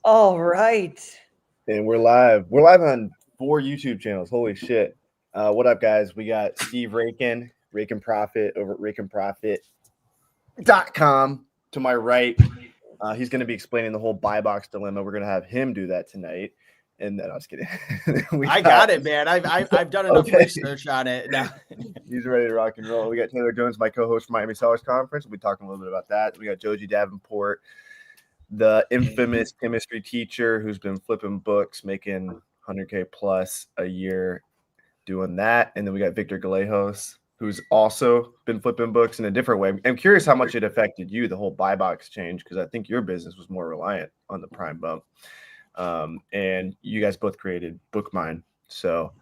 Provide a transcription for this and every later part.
All right. And we're live. We're live on 4 YouTube channels. Holy shit. What up, guys? We got Steve Rakin Profit over at rakinprofit.com to my right. He's going to be explaining the whole buy box dilemma. We're going to have him do that tonight. And then I was kidding. I got it, man. I've done enough research on it. Now. He's ready to rock and roll. We got Taylor Jones, my co-host for Miami Sellers Conference. We'll be talking a little bit about that. We got Joji Davenport, the infamous chemistry teacher who's been flipping books, making 100K plus a year doing that. And then we got Victor Galejos, who's also been flipping books in a different way. I'm curious how much it affected you, the whole buy box change, because I think your business was more reliant on the prime bump. And you guys both created BookMine. So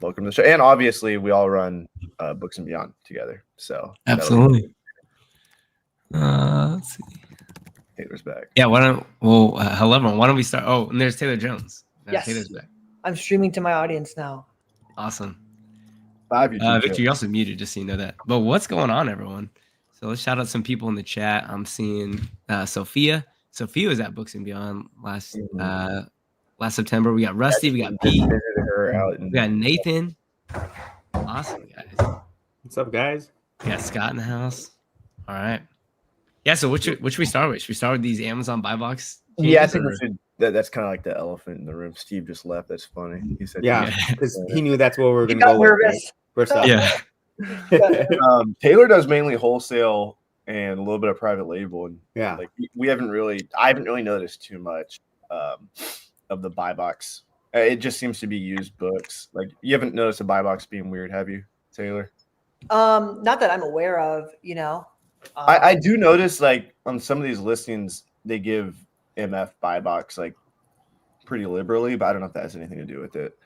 welcome to the show. And obviously we all run Books and Beyond together. So absolutely. Let's see. Taylor's back. Yeah, hello everyone. Why don't we start? Oh, and there's Taylor Jones. Yes. Taylor's back. I'm streaming to my audience now. Awesome. Victor, you're also muted, just so you know that. But what's going on, everyone? So let's shout out some people in the chat. I'm seeing Sophia. Sophia was at Books and Beyond last September. We got Rusty. We got Pete. We got Nathan. Awesome, guys. What's up, guys? We got Scott in the house. All right. Yeah, so which should we start with? Should we start with these Amazon buy box? Yeah, I think we should. That's kind of like the elephant in the room. Steve just left. That's funny. He said, "Yeah," because he knew that's where we were going to go. Nervous. First up, yeah. Taylor does mainly wholesale and a little bit of private label, and yeah, like I haven't really noticed too much of the buy box. It just seems to be used books. Like you haven't noticed a buy box being weird, have you, Taylor? Not that I'm aware of. I do notice like on some of these listings they give MF buy box like pretty liberally, but I don't know if that has anything to do with it.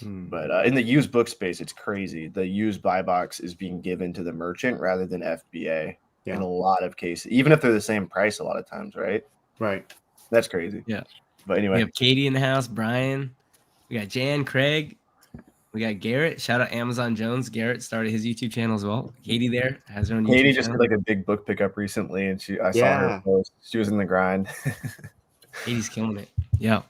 But in the used book space, it's crazy. The used buy box is being given to the merchant rather than FBA in a lot of cases, even if they're the same price a lot of times, right? Right. That's crazy. Yeah. But anyway. We have Katie in the house, Brian. We got Jan, Craig. We got Garrett. Shout out Amazon Jones. Garrett started his YouTube channel as well. Katie there has her own YouTube Katie just channel. did like a big book pickup recently, and I saw her post. She was in the grind. Katie's killing it. Yeah.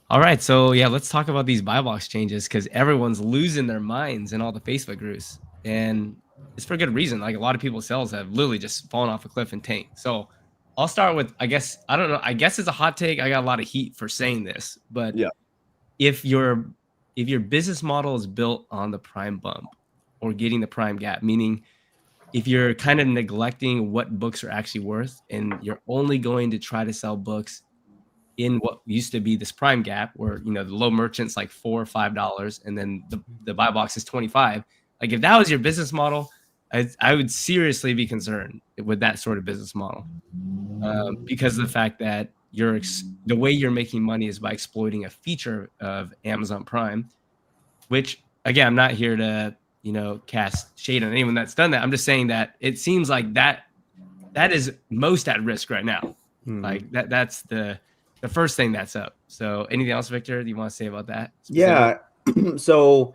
All right. So yeah, let's talk about these buy box changes because everyone's losing their minds in all the Facebook groups, and it's for good reason. Like a lot of people's sales have literally just fallen off a cliff and tanked. So I'll start with I guess it's a hot take. I got a lot of heat for saying this, but yeah, if your business model is built on the prime bump or getting the prime gap, meaning if you're kind of neglecting what books are actually worth and you're only going to try to sell books in what used to be this prime gap where, the low merchant's like $4 or $5 and then the buy box is 25. Like if that was your business model, I would seriously be concerned with that sort of business model because of the fact that the way you're making money is by exploiting a feature of Amazon Prime, which again, I'm not here to, cast shade on anyone that's done that. I'm just saying that it seems like that is most at risk right now. Like that's the first thing that's up. So anything else, Victor, do you want to say about that? Yeah. So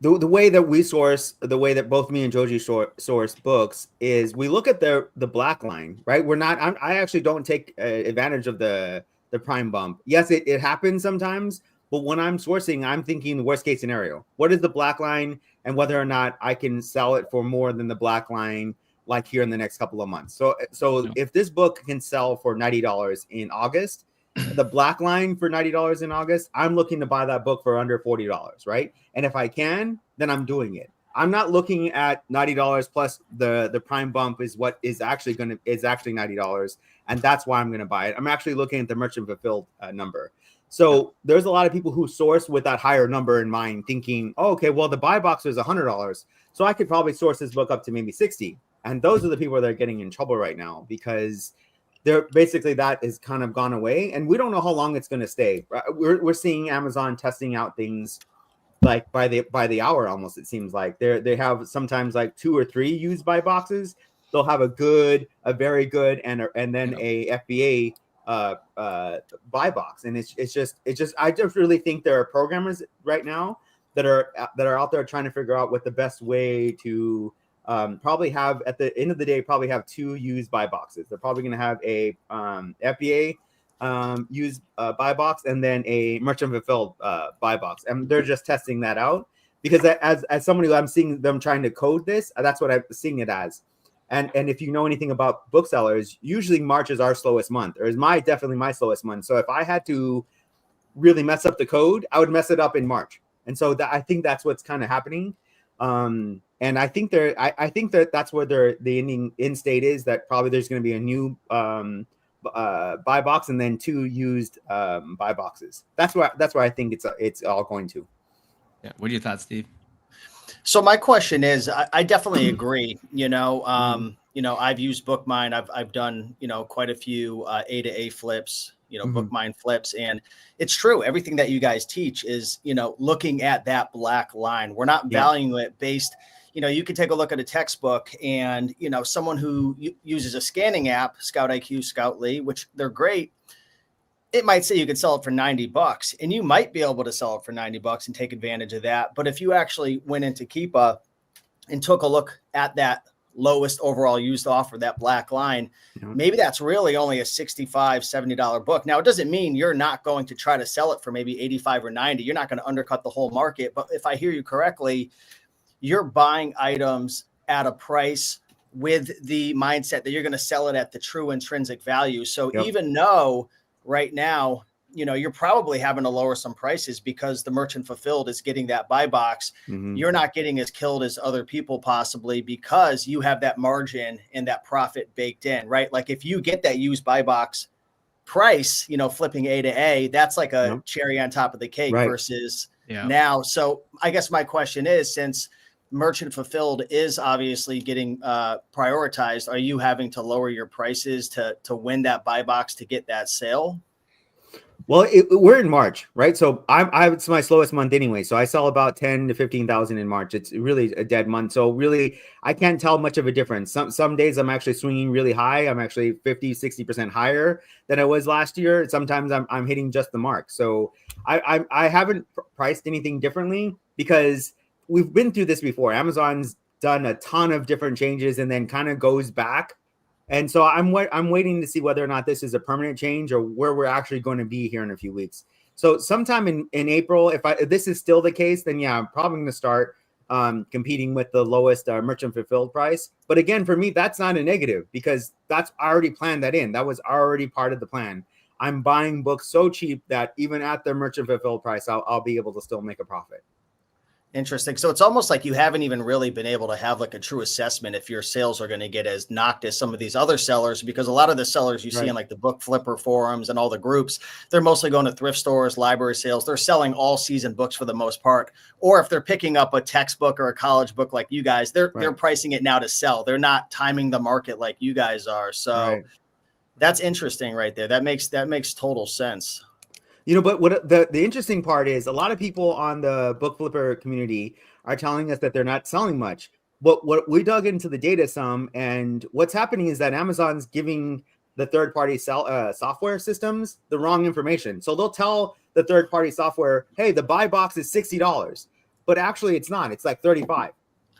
the way that we source, the way that both me and Joji source books is we look at the black line, right? I actually don't take advantage of the prime bump. Yes, it happens sometimes, but when I'm sourcing, I'm thinking the worst case scenario. What is the black line and whether or not I can sell it for more than the black line like here in the next couple of months. So if this book can sell for $90 in August, the black line for $90 in August, I'm looking to buy that book for under $40, right? And if I can, then I'm doing it. I'm not looking at $90 plus the prime bump is what is actually $90, and that's why I'm going to buy it. I'm actually looking at the merchant fulfilled number. So there's a lot of people who source with that higher number in mind, thinking, oh, okay, well the buy box is $100, so I could probably source this book up to maybe $60. And those are the people that are getting in trouble right now because they're basically that has kind of gone away, and we don't know how long it's going to stay. We're seeing Amazon testing out things like by the hour almost. It seems like they have sometimes like 2 or 3 used buy boxes. They'll have a very good, and then a FBA buy box, and it's just I just really think there are programmers right now that are out there trying to figure out what the best way to probably have at the end of the day probably have 2 used buy boxes. They're probably going to have a FBA used buy box and then a merchant fulfilled buy box, and they're just testing that out because as someone who I'm seeing them trying to code this, that's what I'm seeing it as. And if you know anything about booksellers, usually March is our slowest month, or is definitely my slowest month. So if I had to really mess up the code, I would mess it up in March. And so I think that's what's kind of happening. And I think I think that's where the end state is, that probably there's going to be a new buy box and then 2 used buy boxes. That's why I think it's all going to. Yeah. What are your thoughts, Steve? So my question is, I definitely agree. I've used BookMine. I've done, quite a few A to A flips, BookMine flips. And it's true. Everything that you guys teach is, looking at that black line. We're not valuing it based, you can take a look at a textbook and, someone who uses a scanning app, Scout IQ, Scoutly, which they're great. It might say you could sell it for $90 and you might be able to sell it for $90 and take advantage of that. But if you actually went into Keepa and took a look at that lowest overall used offer, that black line, maybe that's really only a $65, $70 book. Now, it doesn't mean you're not going to try to sell it for maybe 85 or 90. You're not going to undercut the whole market. But if I hear you correctly, you're buying items at a price with the mindset that you're going to sell it at the true intrinsic value. So even though right now, you're probably having to lower some prices because the merchant fulfilled is getting that buy box. You're not getting as killed as other people possibly because you have that margin and that profit baked in, right? Like if you get that used buy box price, flipping A to A, that's like a cherry on top of the cake versus now. So I guess my question is, since merchant fulfilled is obviously getting prioritized, are you having to lower your prices to win that buy box to get that sale? Well, we're in March, right? So it's my slowest month anyway. So I sell about 10 to 15,000 in March. It's really a dead month. So really, I can't tell much of a difference. Some days I'm actually swinging really high. I'm actually 50, 60% higher than I was last year. Sometimes I'm hitting just the mark. So I haven't priced anything differently because we've been through this before. Amazon's done a ton of different changes and then kind of goes back. And so I'm waiting to see whether or not this is a permanent change or where we're actually going to be here in a few weeks. So sometime in April, if this is still the case, then I'm probably going to start competing with the lowest merchant fulfilled price. But again, for me, that's not a negative because I already planned that in. That was already part of the plan. I'm buying books so cheap that even at the merchant fulfilled price, I'll be able to still make a profit. Interesting. So it's almost like you haven't even really been able to have like a true assessment if your sales are going to get as knocked as some of these other sellers, because a lot of the sellers you see in like the book flipper forums and all the groups, they're mostly going to thrift stores, library sales. They're selling all season books for the most part. Or if they're picking up a textbook or a college book like you guys, they're pricing it now to sell. They're not timing the market like you guys are. So that's interesting right there. That makes total sense. But what the interesting part is, a lot of people on the book flipper community are telling us that they're not selling much. But what we dug into the data some, and what's happening is that Amazon's giving the third-party software systems the wrong information. So they'll tell the third-party software, hey, the buy box is $60, but actually it's not. It's like $35.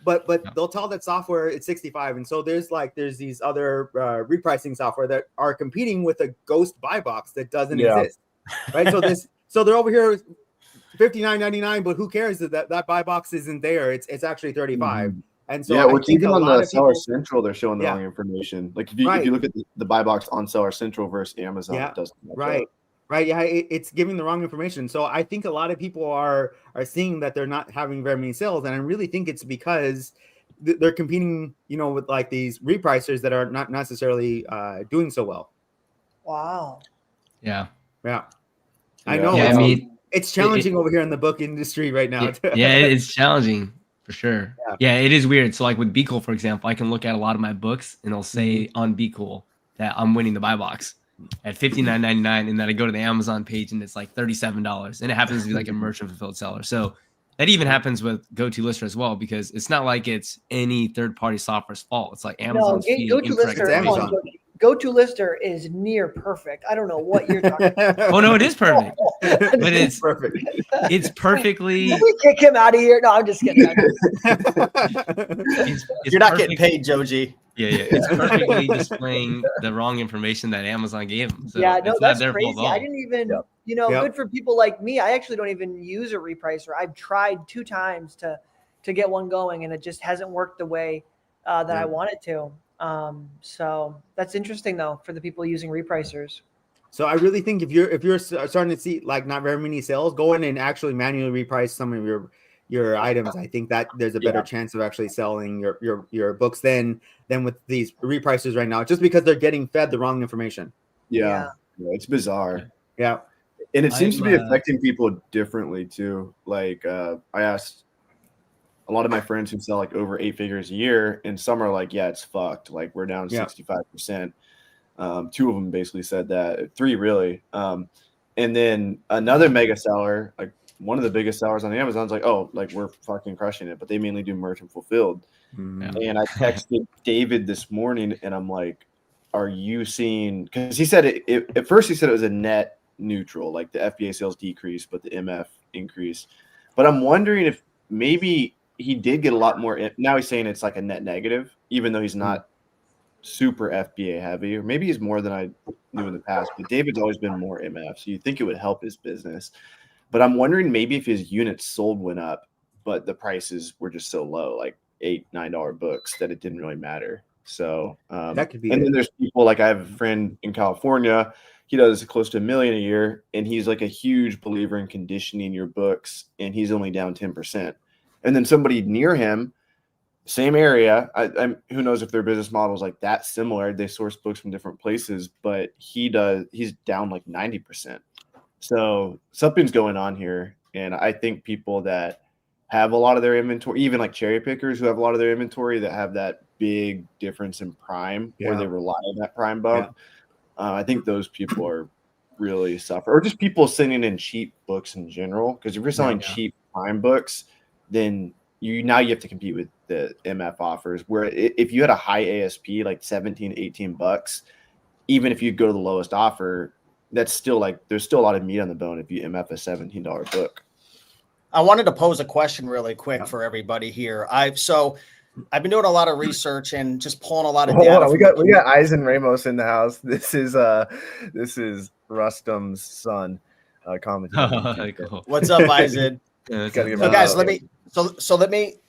But they'll tell that software it's $65. And so there's these other repricing software that are competing with a ghost buy box that doesn't exist. Right. So they're over here $59.99, but who cares that buy box isn't there? It's actually $35. And so even on the Seller Central, they're showing the wrong information. Like if you look at the buy box on Seller Central versus Amazon, it doesn't match up. Right. Yeah, it's giving the wrong information. So I think a lot of people are seeing that they're not having very many sales, and I really think it's because they're competing, with like these repricers that are not necessarily doing so well. Wow. Yeah. I know. Yeah, I mean, it's challenging over here in the book industry right now. It's challenging for sure. Yeah, it is weird. So like with Be Cool, for example, I can look at a lot of my books and it'll say on Be Cool that I'm winning the buy box at $59.99, and then I go to the Amazon page and it's like $37, and it happens to be like a merchant fulfilled seller. So that even happens with GoToLister as well, because it's not like it's any third party software's fault. It's like Amazon's GoToLister. go-to lister is near perfect. I don't know what you're talking about. Oh no, it is perfect, but it's perfect. it's perfectly. Can we kick him out of here? No, I'm just kidding. It's You're not perfect- getting paid, Joji. Yeah, it's perfectly displaying the wrong information that Amazon gave them. So yeah, no, it's not that's their fault crazy. at all. I didn't even, Yep. Yep. good for people like me. I actually don't even use a repricer. I've tried 2 times to get one going, and it just hasn't worked the way that I want it to. So that's interesting though for the people using repricers. So I really think if you're starting to see like not very many sales, go in and actually manually reprice some of your items. I think that there's a better chance of actually selling your books than with these reprices right now, just because they're getting fed the wrong information. Yeah, it's bizarre. Yeah. And it seems to be I'm, affecting people differently too. Like I asked a lot of my friends who sell like over 8 figures a year, and some are like, yeah, it's fucked. Like we're down 65%. 2 of them basically said that, 3 really. And then another mega seller, like one of the biggest sellers on Amazon's like, oh, like we're fucking crushing it, but they mainly do merchant fulfilled. Mhm. And I texted David this morning and I'm like, are you seeing, because he said it at first he said it was a net neutral, like the FBA sales decrease, but the MF increase. But I'm wondering if maybe he did get a lot more. Now he's saying it's like a net negative, even though he's not super FBA heavy, or maybe he's more than I knew in the past. But David's always been more MF, so you think it would help his business. But I'm wondering maybe if his units sold went up, but the prices were just so low, like $8-9 books, that it didn't really matter. So that could be. And then there's people like I have a friend in California. He does close to $1 million a year, and he's like a huge believer in conditioning your books, and he's only down 10%. And then somebody near him, same area, who knows if their business model is like that similar. They source books from different places, but he's down like 90%. So something's going on here. And I think people that have a lot of their inventory, even like cherry pickers who have a lot of their inventory that have that big difference in prime, where they rely on that prime bump, I think those people are really suffer, or just people sending in cheap books in general. Because if you're selling cheap prime books, then you have to compete with the MF offers, where if you had a high ASP, like 17, 18 bucks, even if you go to the lowest offer, that's still like, there's still a lot of meat on the bone if you MF a $17 book. I wanted to pose a question really quick for everybody here. I've been doing a lot of research and just pulling a lot of data. We got Eisen Ramos in the house. This is Rustum's son commenting. Cool. What's up, Eisen? Yeah, Gotta get So my- guys,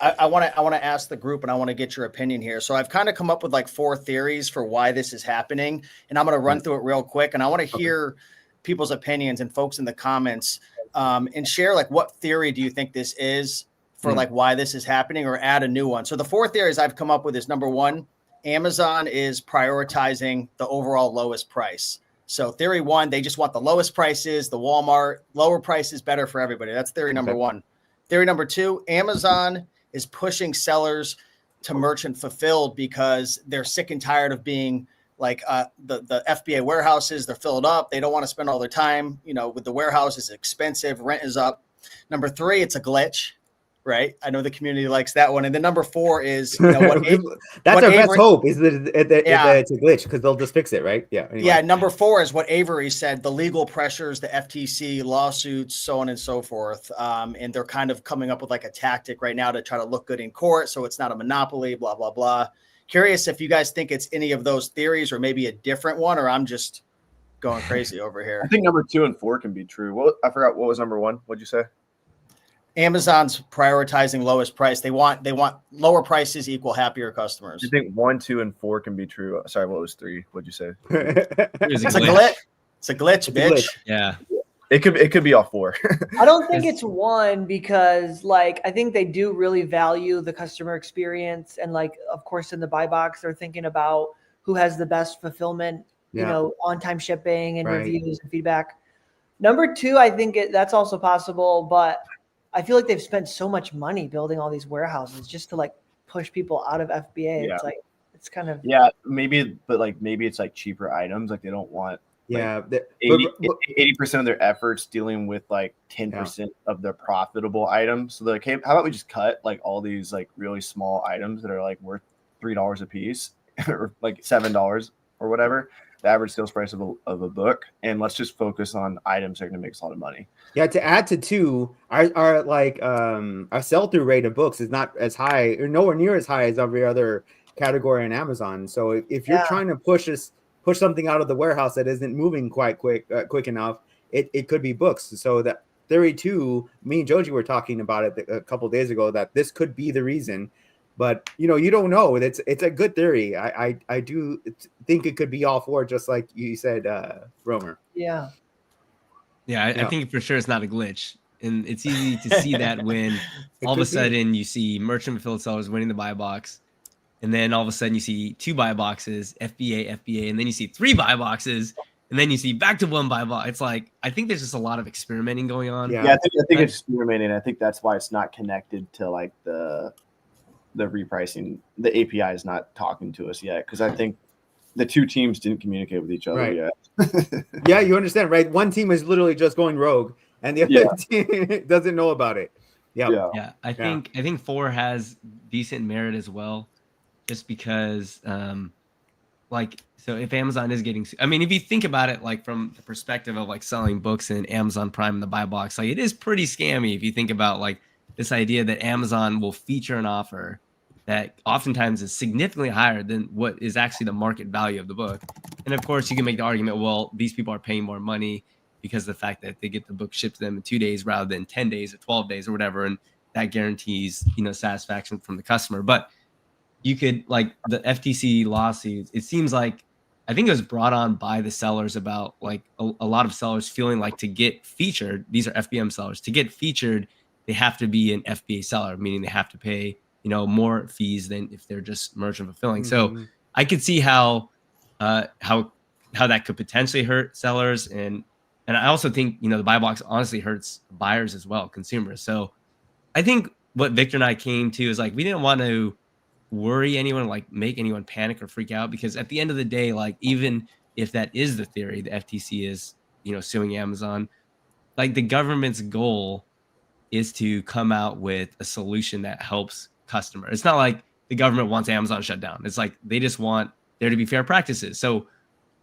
I want to ask the group, and I want to get your opinion here. So I've kind of come up with like 4 theories for why this is happening, and I'm going to run through it real quick, and I want to hear people's opinions and folks in the comments, and share like what theory do you think this is for like why this is happening, or add a new one. So the 4 theories I've come up with is, number 1, Amazon is prioritizing the overall lowest price. So theory 1, they just want the lowest prices, the Walmart, lower price is better for everybody. That's theory number 1. Theory number 2, Amazon is pushing sellers to merchant fulfilled because they're sick and tired of being like the FBA warehouses. They're filled up. They don't want to spend all their time, with the warehouse. It's expensive. Rent is up. Number 3, it's a glitch, right? I know the community likes that one. And then number 4 is, that's our best hope is that it's a glitch, because they'll just fix it, right? Yeah. Anyway. Yeah. Number 4 is what Avery said: the legal pressures, the FTC lawsuits, so on and so forth. And they're kind of coming up with like a tactic right now to try to look good in court, so it's not a monopoly. Blah blah blah. Curious if you guys think it's any of those theories, or maybe a different one, or I'm just going crazy over here. I think number 2 and 4 can be true. Well, I forgot what was number 1. What'd you say? Amazon's prioritizing lowest price. They want lower prices equal happier customers. I think 1, 2, and 4 can be true. Sorry, what was 3? What'd you say? It's a glitch. It's a glitch, bitch. Yeah. It could be all 4. I don't think it's 1, because like I think they do really value the customer experience, and like of course in the buy box they're thinking about who has the best fulfillment, on time shipping and reviews and feedback. Number 2, I think that's also possible, but I feel like they've spent so much money building all these warehouses just to like push people out of FBA. Yeah. It's like it's kind of maybe, but like maybe it's like cheaper items. Like they don't want 80% of their efforts dealing with like 10% of their profitable items. So they're like, hey, how about we just cut like all these like really small items that are like worth $3 a piece or like $7 or or whatever, the average sales price of a book, and let's just focus on items that are going to make us a lot of money. Yeah, to add to two, our sell-through rate of books is not as high or nowhere near as high as every other category on Amazon. So if you're trying to push something out of the warehouse that isn't moving quite quick enough, it could be books. So that theory two, me and Joji were talking about it a couple of days ago, that this could be the reason. But you don't know. It's a good theory. I do think it could be all four, just like you said, Romer. Yeah. Yeah, I think for sure it's not a glitch. And it's easy to see that when all of a sudden you see merchant fulfilled sellers winning the buy box. And then all of a sudden you see 2 buy boxes, FBA, and then you see 3 buy boxes, and then you see back to 1 buy box. It's like, I think there's just a lot of experimenting going on. Yeah, I think it's experimenting. I think that's why it's not connected to like the repricing. The API is not talking to us yet, because I think the two teams didn't communicate with each other yet. Yeah, you understand, right? One team is literally just going rogue, and the other team doesn't know about it. Yeah. I think 4 has decent merit as well, just because, so if Amazon is getting, I mean, if you think about it, like from the perspective of like selling books in Amazon Prime in the buy box, like it is pretty scammy if you think about like this idea that Amazon will feature an offer that oftentimes is significantly higher than what is actually the market value of the book. And of course, you can make the argument, well, these people are paying more money because of the fact that they get the book shipped to them in 2 days rather than 10 days or 12 days or whatever. And that guarantees, satisfaction from the customer. But you could, like the FTC lawsuits, it seems like, I think it was brought on by the sellers about like a lot of sellers feeling like to get featured, these are FBM sellers, to get featured, they have to be an FBA seller, meaning they have to pay more fees than if they're just merchant fulfilling. So I could see how that could potentially hurt sellers, and I also think the buy box honestly hurts buyers as well, consumers. So I think what Victor and I came to is like we didn't want to worry anyone, like make anyone panic or freak out, because at the end of the day, like even if that is the theory, the FTC is suing Amazon, like the government's goal is to come out with a solution that helps customer. It's not like the government wants Amazon shut down. It's like they just want there to be fair practices. So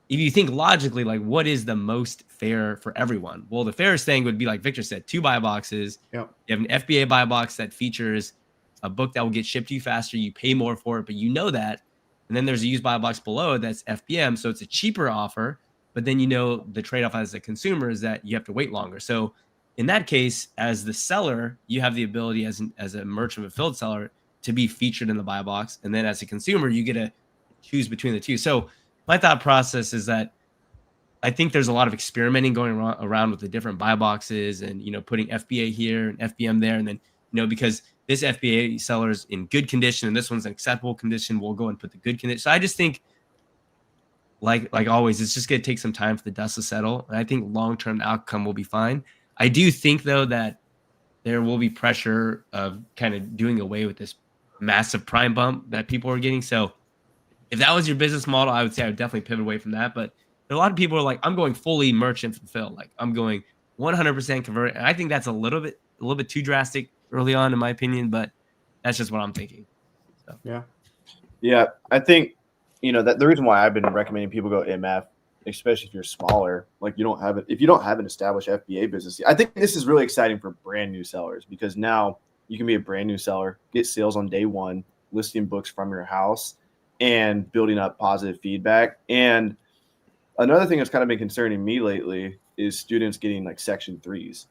if you think logically, like what is the most fair for everyone? Well, the fairest thing would be, like Victor said, 2 buy boxes. Yep. You have an FBA buy box that features a book that will get shipped to you faster. You pay more for it, but that. And then there's a used buy box below that's FBM. So it's a cheaper offer, but then the trade-off as a consumer is that you have to wait longer. So in that case, as the seller, you have the ability as a merchant fulfilled seller to be featured in the buy box. And then as a consumer, you get to choose between the two. So my thought process is that I think there's a lot of experimenting going around with the different buy boxes and, putting FBA here and FBM there. And then, because this FBA seller is in good condition and this one's in acceptable condition, we'll go and put the good condition. So I just think, like always, it's just going to take some time for the dust to settle. And I think long-term the outcome will be fine. I do think, though, that there will be pressure of kind of doing away with this massive prime bump that people are getting. So if that was your business model, I would say I would definitely pivot away from that. But a lot of people are like, I'm going fully merchant fulfill. Like I'm going 100% convert. And I think that's a little bit too drastic early on, in my opinion, but that's just what I'm thinking. So. Yeah. I think, that the reason why I've been recommending people go MF, especially if you're smaller, like if you don't have an established FBA business, I think this is really exciting for brand new sellers, because now you can be a brand new seller, get sales on day one, listing books from your house and building up positive feedback. And another thing that's kind of been concerning me lately is students getting like section 3s.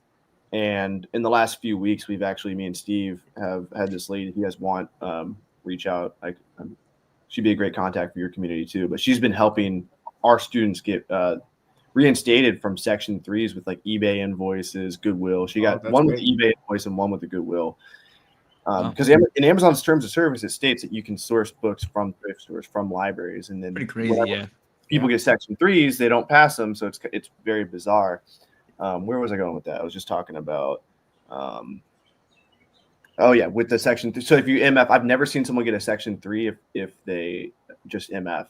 And in the last few weeks, me and Steve have had this lady, if you guys want, reach out. She'd be a great contact for your community too, but she's been helping our students get reinstated from section 3s with like eBay invoices, Goodwill. She got one with the eBay invoice and one with the Goodwill. Because in Amazon's terms of service, it states that you can source books from thrift stores, from libraries, and then pretty crazy. People get section 3s, they don't pass them, so it's very bizarre. Where was I going with that? I was just talking about, with the section 3. So if you MF, I've never seen someone get a section 3 if they just MF.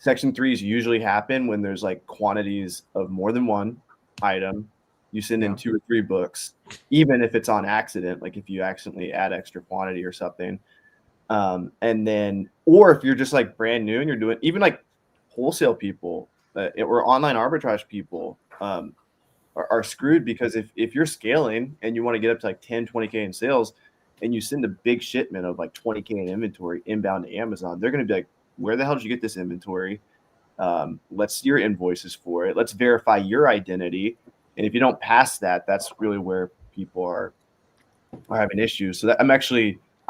Section 3s usually happen when there's like quantities of more than one item. You send in 2 or 3 books, even if it's on accident, like if you accidentally add extra quantity or something. And then, or if you're just like brand new and you're doing even like wholesale people or online arbitrage people are screwed, because if you're scaling and you want to get up to like 10, 20K in sales and you send a big shipment of like 20K in inventory inbound to Amazon, they're going to be like, where the hell did you get this inventory? Let's see your invoices for it. Let's verify your identity. And if you don't pass that, that's really where people are having issues. So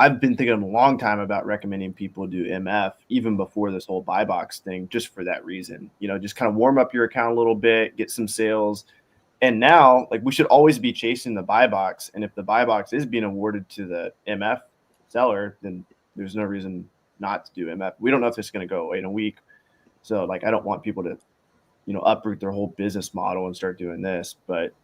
I've been thinking a long time about recommending people do MF even before this whole buy box thing, just for that reason. Just kind of warm up your account a little bit, get some sales. And now, like, we should always be chasing the buy box. And if the buy box is being awarded to the MF seller, then there's no reason not to do MF. We don't know if this is going to go away in a week. So, like, I don't want people to, uproot their whole business model and start doing this. But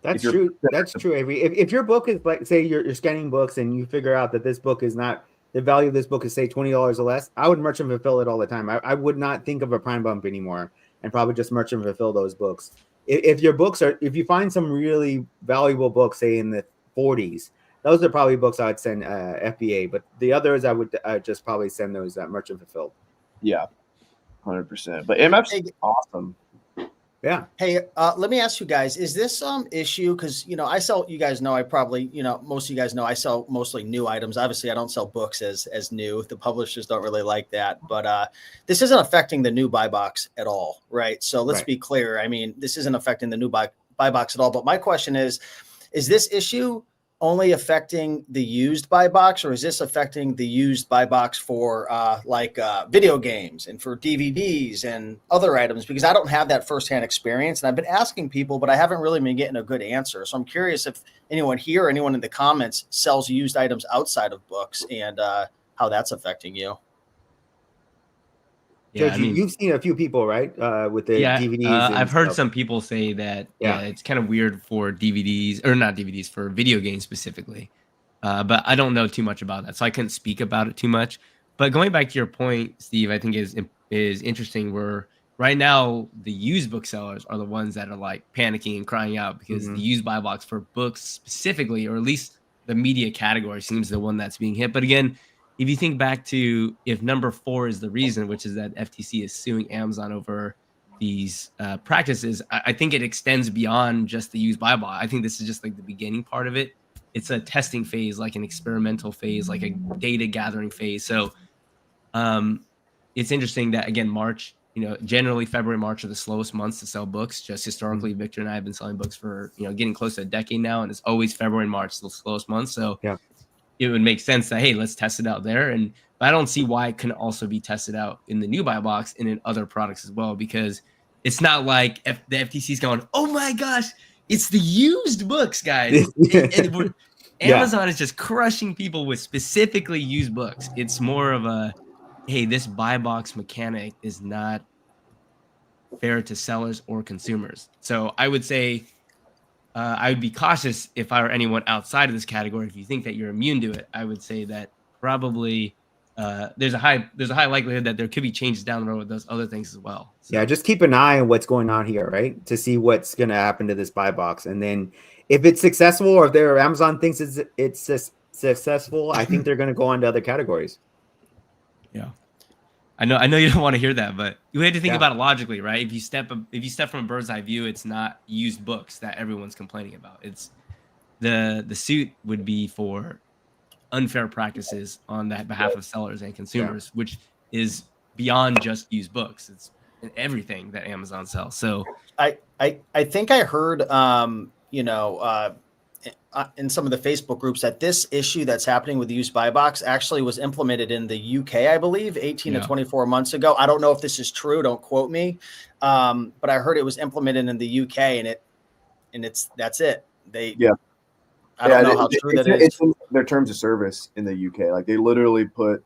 that's true. That's true, Avery. If your book is, like, say you're scanning books and you figure out that this book is not, the value of this book is, say, $20 or less, I would merchant fulfill it all the time. I would not think of a prime bump anymore and probably just merchant fulfill those books. If you find some really valuable books, say in the 40s, those are probably books I'd send FBA, but the others I would just probably send those merchant fulfilled. Yeah, 100%. But MF's awesome. Yeah. Hey, let me ask you guys, is this issue, because, I sell, you guys know, I probably, most of you guys know I sell mostly new items. Obviously, I don't sell books as new. The publishers don't really like that. But this isn't affecting the new buy box at all, right? So let's be clear. I mean, this isn't affecting the new buy box at all. But my question is this issue only affecting the used buy box, or is this affecting the used buy box for video games and for DVDs and other items? Because I don't have that firsthand experience, and I've been asking people, but I haven't really been getting a good answer. So I'm curious if anyone here or anyone in the comments sells used items outside of books, and how that's affecting you. Yeah, you've seen a few people, right? With the DVDs. I've heard some people say that it's kind of weird for DVDs, or not DVDs, for video games specifically. But I don't know too much about that, so I couldn't speak about it too much. But going back to your point, Steve, I think is interesting. Where right now the used booksellers are the ones that are like panicking and crying out because the used buy box for books specifically, or at least the media category, seems the one that's being hit. But again, if you think back to if number 4 is the reason, which is that FTC is suing Amazon over these practices, I think it extends beyond just the used buy box. I think this is just like the beginning part of it. It's a testing phase, like an experimental phase, like a data gathering phase. So it's interesting that, again, March, generally February, March are the slowest months to sell books. Just historically, Victor and I have been selling books for, getting close to a decade now. And it's always February and March, the slowest months. So it would make sense that, hey, let's test it out there. And I don't see why it couldn't also be tested out in the new buy box and in other products as well, because it's not like the FTC is going, oh my gosh, it's the used books, guys. Amazon is just crushing people with specifically used books. It's more of a, hey, this buy box mechanic is not fair to sellers or consumers. So I would say, I would be cautious if I were anyone outside of this category. If you think that you're immune to it, I would say that probably there's a high likelihood that there could be changes down the road with those other things as well. So. Yeah, just keep an eye on what's going on here, right? To see what's going to happen to this buy box, and then if it's successful, or if Amazon thinks it's successful, I think they're going to go on to other categories. Yeah. I know you don't want to hear that, but you have to think about it logically, right? If you step from a bird's eye view, it's not used books that everyone's complaining about. It's the suit would be for unfair practices on that behalf of sellers and consumers, which is beyond just used books. It's everything that Amazon sells. So I think I heard in some of the Facebook groups that this issue that's happening with the used buy box actually was implemented in the UK, I believe, 18 to 24 months ago. I don't know if this is true. Don't quote me. But I heard it was implemented in the UK, and that's it. I don't know how true that is. It's in their terms of service in the UK. Like, they literally put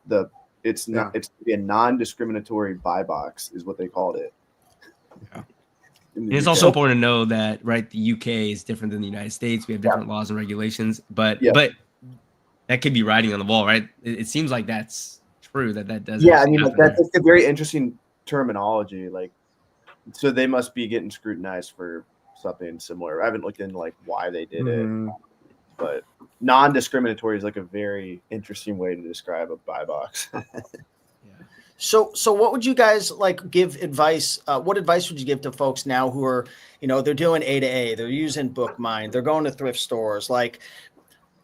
it's a non-discriminatory buy box is what they called it. Yeah. And it's also important to know that, right, the UK is different than the United States. We have different laws and regulations, but that could be writing on the wall, right? It seems like that's true, that does. Yeah, I mean, that's a very interesting terminology. Like, so they must be getting scrutinized for something similar. I haven't looked into like why they did it, but non-discriminatory is like a very interesting way to describe a buy box. So what would you guys like give advice? What advice would you give to folks now who are, they're doing A to A, they're using Bookmind, they're going to thrift stores? Like,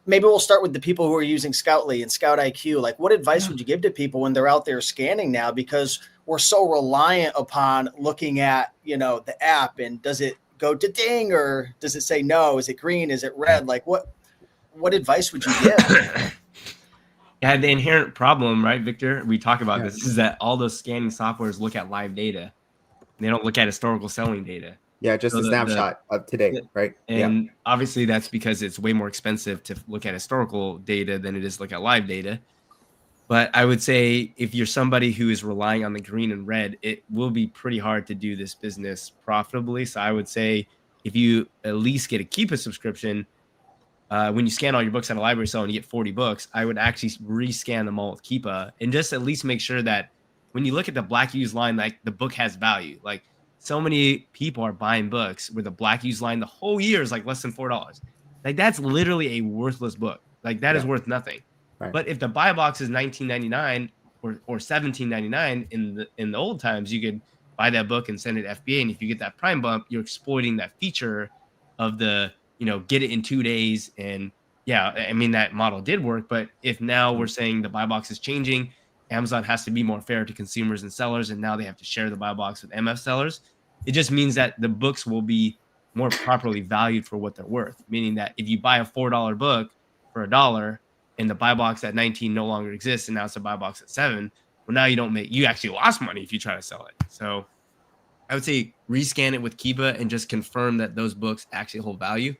maybe we'll start with the people who are using Scoutly and Scout IQ. Like, what advice would you give to people when they're out there scanning now? Because we're so reliant upon looking at, the app, and does it go to ding, or does it say no? Is it green? Is it red? Like, what advice would you give? Yeah, the inherent problem, right, Victor? We talk about this, is that all those scanning softwares look at live data. They don't look at historical selling data. Yeah, just a snapshot of today, right? And obviously that's because it's way more expensive to look at historical data than it is to look at live data. But I would say if you're somebody who is relying on the green and red, it will be pretty hard to do this business profitably. So I would say if you at least get a Keep a subscription, when you scan all your books at a library sale and you get 40 books, I would actually rescan them all with Keepa and just at least make sure that when you look at the black use line, like the book has value. Like so many people are buying books where the black use line the whole year is like less than $4. Like that's literally a worthless book. Like that is worth nothing. Right. But if the buy box is $19.99 or $17.99 in the old times, you could buy that book and send it to FBA. And if you get that prime bump, you're exploiting that feature of the get it in 2 days. And yeah, I mean, that model did work. But if now we're saying the buy box is changing, Amazon has to be more fair to consumers and sellers, and now they have to share the buy box with MF sellers, it just means that the books will be more properly valued for what they're worth. Meaning that if you buy a $4 book for $1 and the buy box at 19 no longer exists, and now it's a buy box at 7, well, now you actually lost money if you try to sell it. So I would say rescan it with Keepa and just confirm that those books actually hold value.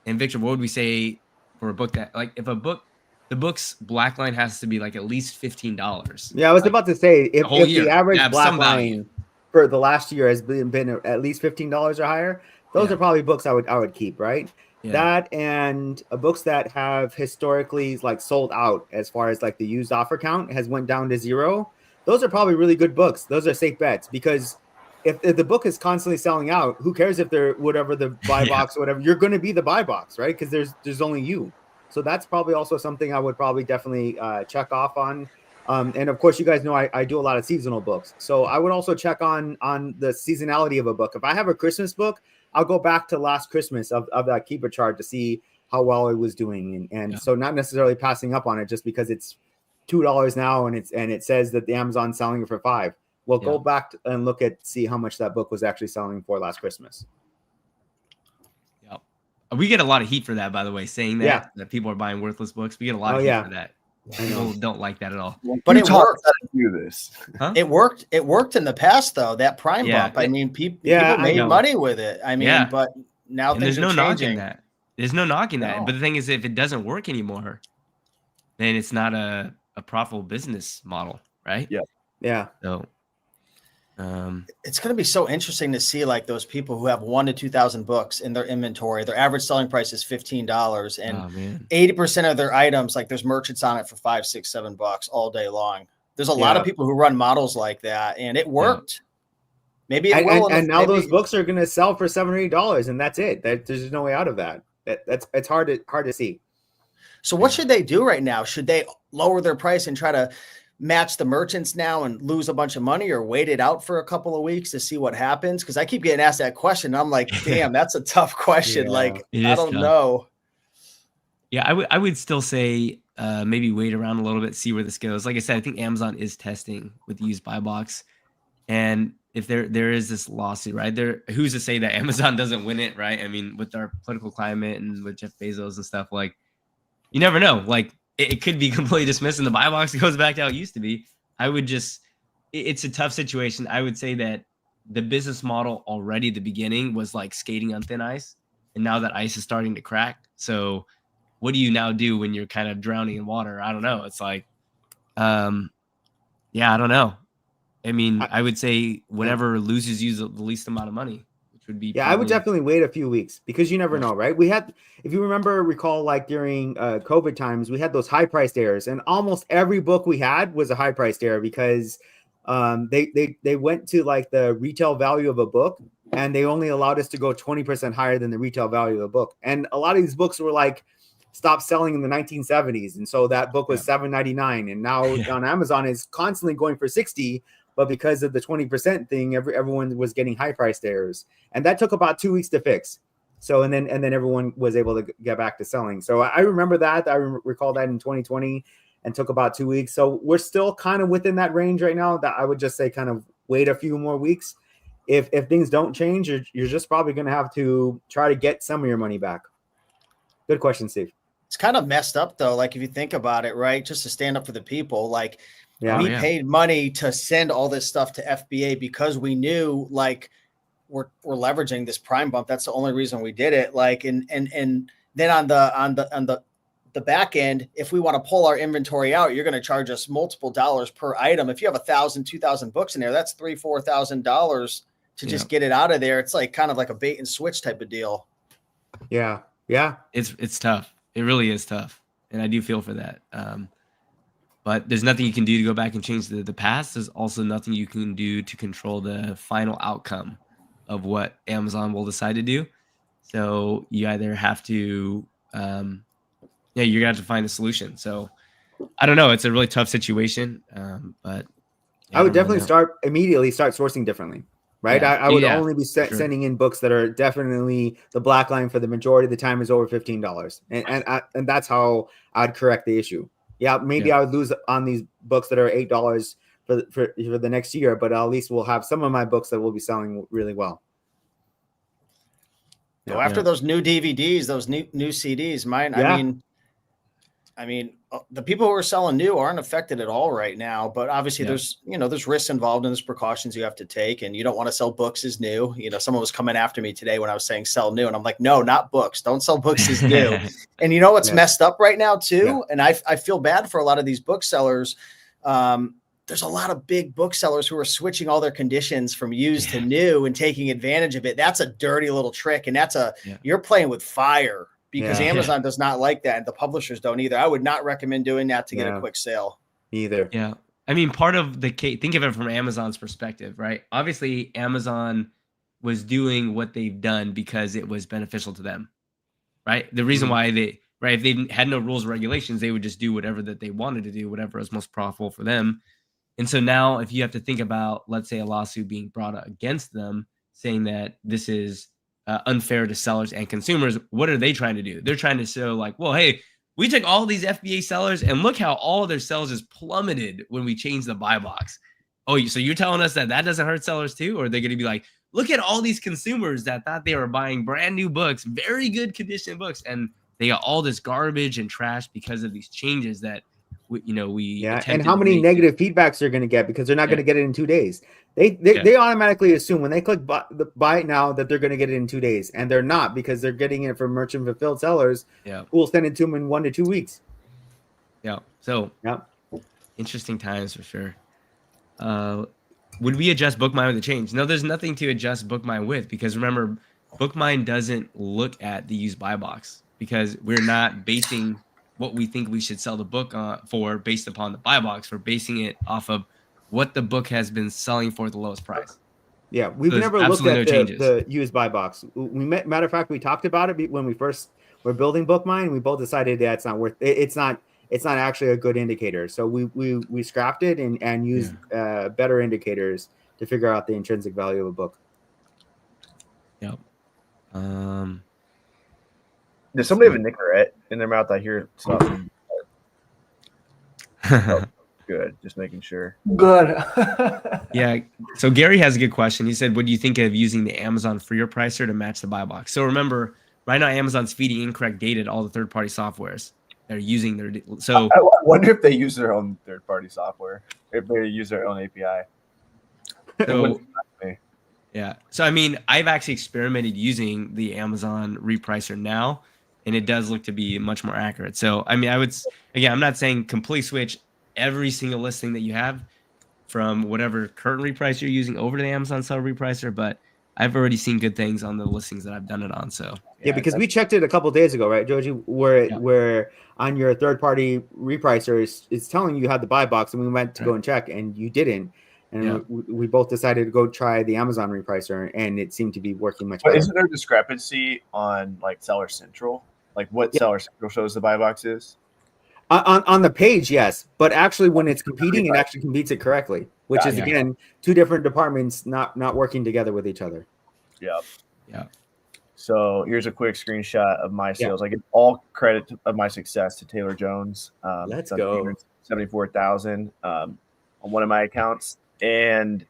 And Victor, what would we say for a book that, like, if the book's black line has to be like at least $15? Yeah, I was about to say if the average black line value for the last year has been at least $15 or higher, those are probably books I would keep, right? Yeah. That and books that have historically like sold out as far as like the used offer count has went down to 0. Those are probably really good books. Those are safe bets, because if the book is constantly selling out, who cares if they're whatever the buy box or whatever, you're going to be the buy box, right? Because there's only you. So that's probably also something I would probably definitely check off on. And of course, you guys know I do a lot of seasonal books. So I would also check on the seasonality of a book. If I have a Christmas book, I'll go back to last Christmas of that Keepa chart to see how well it was doing. And so not necessarily passing up on it just because it's $2 now and it says that the Amazon's selling it for $5. Well, go back and look see how much that book was actually selling for last Christmas. Yep. We get a lot of heat for that, by the way, saying that people are buying worthless books. We get a lot of heat for that. People don't like that at all. But it worked. Do this. Huh? It worked. It worked in the past, though. That prime bump. I mean, people made money with it. I mean, but now things are changing. Knocking that. There's no knocking that. But the thing is, if it doesn't work anymore, then it's not a profitable business model, right? Yeah. Yeah. So. It's going to be so interesting to see like those people who have 1,000 to 2,000 books in their inventory. Their average selling price is $15, and 80% of their items, like there's merchants on it for $5, $6, $7 all day long. There's a lot of people who run models like that, and it worked. Maybe it will. And now those books are going to sell for $7 or $8, and that's it. There's no way out of that. It's hard to see. So what should they do right now? Should they lower their price and try to match the merchants now and lose a bunch of money, or wait it out for a couple of weeks to see what happens? Because I keep getting asked that question. I'm like, damn, that's a tough question. Like, I don't know. Yeah, I would still say maybe wait around a little bit, see where this goes. Like I said, I think Amazon is testing with the used buy box. And if there is this lawsuit, right there, who's to say that Amazon doesn't win it, right? I mean, with our political climate and with Jeff Bezos and stuff, like, you never know. Like, it could be completely dismissed and the buy box goes back to how it used to be. It's a tough situation. I would say that the business model already at the beginning was like skating on thin ice. And now that ice is starting to crack. So what do you now do when you're kind of drowning in water? I don't know. It's like, I don't know. I mean, I would say whatever loses you the least amount of money. Would be I would definitely wait a few weeks, because you never know, right? We had, if you recall, like during COVID times, we had those high priced errors, and almost every book we had was a high priced error because they went to like the retail value of a book, and they only allowed us to go 20% higher than the retail value of a book. And a lot of these books were like stopped selling in the 1970s, and so that book was $7.99, and now on Amazon is constantly going for 60. But because of the 20% thing, everyone was getting high priced errors, and that took about 2 weeks to fix. So and then everyone was able to get back to selling. So I remember that. I recall that in 2020, and took about 2 weeks. So we're still kind of within that range right now. That I would just say kind of wait a few more weeks. If things don't change, you're just probably going to have to try to get some of your money back. Good question, Steve. It's kind of messed up though. Like if you think about it, right? Just to stand up for the people, like we paid money to send all this stuff to FBA because we knew like we're leveraging this prime bump. That's the only reason we did it. Like, and then on the back end, if we want to pull our inventory out, you're going to charge us multiple dollars per item. If you have 1,000, 2,000 books in there, that's $3,000-$4,000 to just get it out of there. It's like kind of like a bait and switch type of deal. Yeah. It's tough. It really is tough, and I do feel for that. But there's nothing you can do to go back and change the past. There's also nothing you can do to control the final outcome of what Amazon will decide to do. So you either have to, you're gonna have to find a solution. So I don't know. It's a really tough situation. But I would definitely start sourcing differently. Right. Yeah. I would only be sending in books that are definitely the black line for the majority of the time is over $15. And that's how I'd correct the issue. Yeah, maybe I would lose on these books that are $8 for the next year, but at least we'll have some of my books that will be selling really well. Go after those new DVDs, those new CDs. I mean, the people who are selling new aren't affected at all right now, but obviously there's risks involved and there's precautions you have to take, and you don't want to sell books as new. Someone was coming after me today when I was saying sell new, and I'm like, no, not books. Don't sell books as new. And you know what's messed up right now too? Yeah. And I feel bad for a lot of these booksellers. There's a lot of big booksellers who are switching all their conditions from used to new and taking advantage of it. That's a dirty little trick. And you're playing with fire. Because Amazon does not like that, and the publishers don't either. I would not recommend doing that to get a quick sale. Either. Yeah. I mean, part of the case, think of it from Amazon's perspective, right? Obviously, Amazon was doing what they've done because it was beneficial to them, right? The reason why if they had no rules or regulations, they would just do whatever that they wanted to do, whatever was most profitable for them. And so now if you have to think about, let's say, a lawsuit being brought against them, saying that this is unfair to sellers and consumers, what are they trying to do? They're trying to show like, well, hey, we took all these FBA sellers and look how all their sales just plummeted when we changed the buy box. Oh, so you're telling us that doesn't hurt sellers too? Or are they going to be like, look at all these consumers that thought they were buying brand new books, very good condition books, and they got all this garbage and trash because of these changes that we and how many negative feedbacks they're going to get because they're not going to get it in 2 days. They automatically assume when they click buy it now that they're going to get it in 2 days, and they're not, because they're getting it from merchant fulfilled sellers who will send it to them in 1 to 2 weeks. So interesting times for sure. Would we adjust BookMine with the change? No, there's nothing to adjust BookMine with, because remember, BookMine doesn't look at the used buy box, because we're not basing what we think we should sell the book for based upon the buy box. We're basing it off of what the book has been selling for at the lowest price. Yeah, we've never looked at the used buy box. Matter of fact, we talked about it when we first were building BookMine. We both decided that it's not worth it. It's not actually a good indicator. So we scrapped it and used better indicators to figure out the intrinsic value of a book. Yep. Does somebody have a Nicorette in their mouth? I hear something. Good. Just making sure. Good. Yeah. So Gary has a good question. He said, what do you think of using the Amazon freer pricer to match the buy box? So remember, right now, Amazon's feeding incorrect data to all the third-party softwares. They're using their... So I wonder if they use their own third-party software, if they use their own API. So, yeah. So, I mean, I've actually experimented using the Amazon repricer now, and it does look to be much more accurate. So, I mean, I'm not saying complete switch every single listing that you have from whatever current repricer you're using over to the Amazon seller repricer, but I've already seen good things on the listings that I've done it on. So yeah, because we checked it a couple of days ago, right, Joji? Where on your third-party repricer it's telling you had the buy box, and we went to go and check, and you didn't. And we both decided to go try the Amazon repricer, and it seemed to be working much better. Isn't there a discrepancy on like Seller Central Like what Yeah. Seller Central shows the buy box is? On the page, yes, but actually when it's competing, it actually competes it correctly, which is Yeah. again 2 different departments not working together with each other. Yeah. Yeah. So here's a quick screenshot of my sales. I give all credit of my success to Taylor Jones. Let's go. 74,000 on one of my accounts, and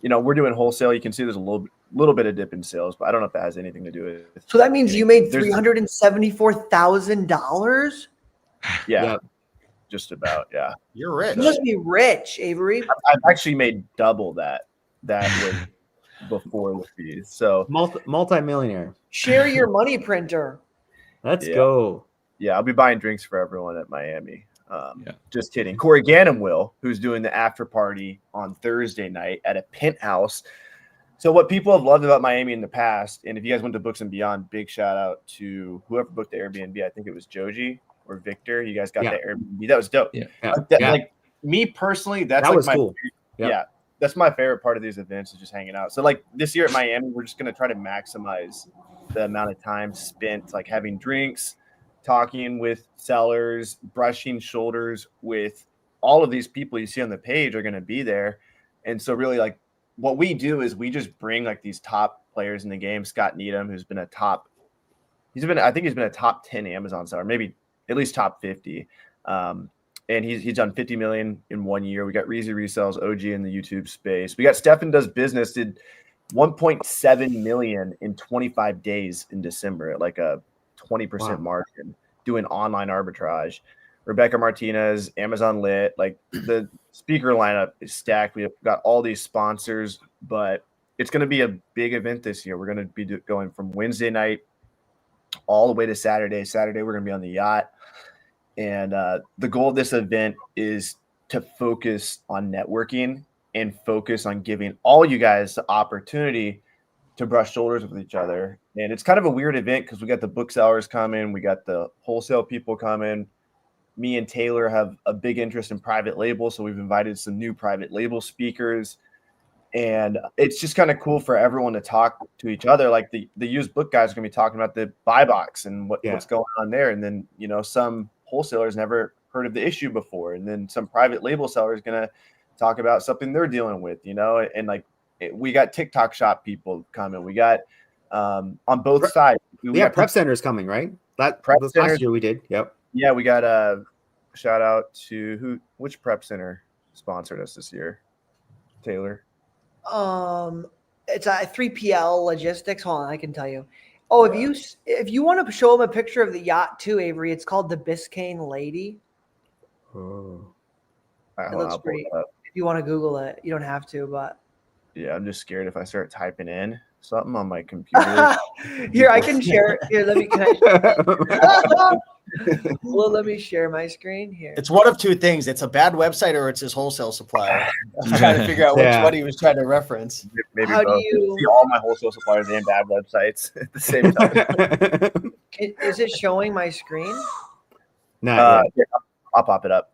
we're doing wholesale. You can see there's a little bit of dip in sales, but I don't know if that has anything to do with it. So that means you made $374,000. Yeah, Yep. just about. Yeah, You're rich. You must be rich, Avery. I've actually made double that was before the fees. So Multi-millionaire. Share your money printer. Let's Yeah. go. yeah, I'll be buying drinks for everyone at Miami. Just kidding. Corey Gannon who's doing the after party on Thursday night at a penthouse. So what people have loved about Miami in the past, and if you guys went to Books and Beyond, big shout out to whoever booked the Airbnb. I think it was Joji or Victor. You guys got the Airbnb. That was dope. Yeah. Like me personally, that was my cool. Yeah, that's my favorite part of these events is just hanging out. So like this year at Miami, we're just gonna try to maximize the amount of time spent like having drinks, talking with sellers, brushing shoulders with all of these people you see on the page are gonna be there. And so really like what we do is we just bring like these top players in the game. Scott Needham, who's been I think he's been a top 10 Amazon seller, maybe at least top 50. And he's done 50 million in 1 year. We got Reezy Resells, OG in the YouTube space. We got Stefan Does Business, did 1.7 million in 25 days in December at like a 20% margin doing online arbitrage. Rebecca Martinez, Amazon Lit, like the speaker lineup is stacked. We've got all these sponsors, but it's going to be a big event this year. We're going to be going from Wednesday night all the way to Saturday. Saturday, we're going to be on the yacht. And the goal of this event is to focus on networking and focus on giving all you guys the opportunity to brush shoulders with each other. And it's kind of a weird event because we got the booksellers coming. We got the wholesale people coming. Me and Taylor have a big interest in private label, so we've invited some new private label speakers. And it's just kind of cool for everyone to talk to each other. Like the used book guys are going to be talking about the buy box and what's going on there. And then, some wholesalers never heard of the issue before. And then some private label seller is going to talk about something they're dealing with, and like we got TikTok shop people coming. We got on both sides. We got prep centers coming, right? That prep last centers. year we did. Yep. Yeah, we got a shout out to which prep center sponsored us this year? Taylor. It's a 3PL Logistics. Hold on, I can tell you. Oh, if you want to show them a picture of the yacht too, Avery, it's called the Biscayne Lady. Oh. It looks pretty. If you want to Google it, you don't have to, but yeah, I'm just scared if I start typing in something on my computer. Here, I can share. Here, let me. Well, let me share my screen here. It's one of two things. It's a bad website or it's his whole supplier. I'm trying to figure out which one he was trying to reference. Maybe How both. do you see all my wholesale suppliers and bad websites at the same time? Is it showing my screen? No. Yeah, I'll pop it up.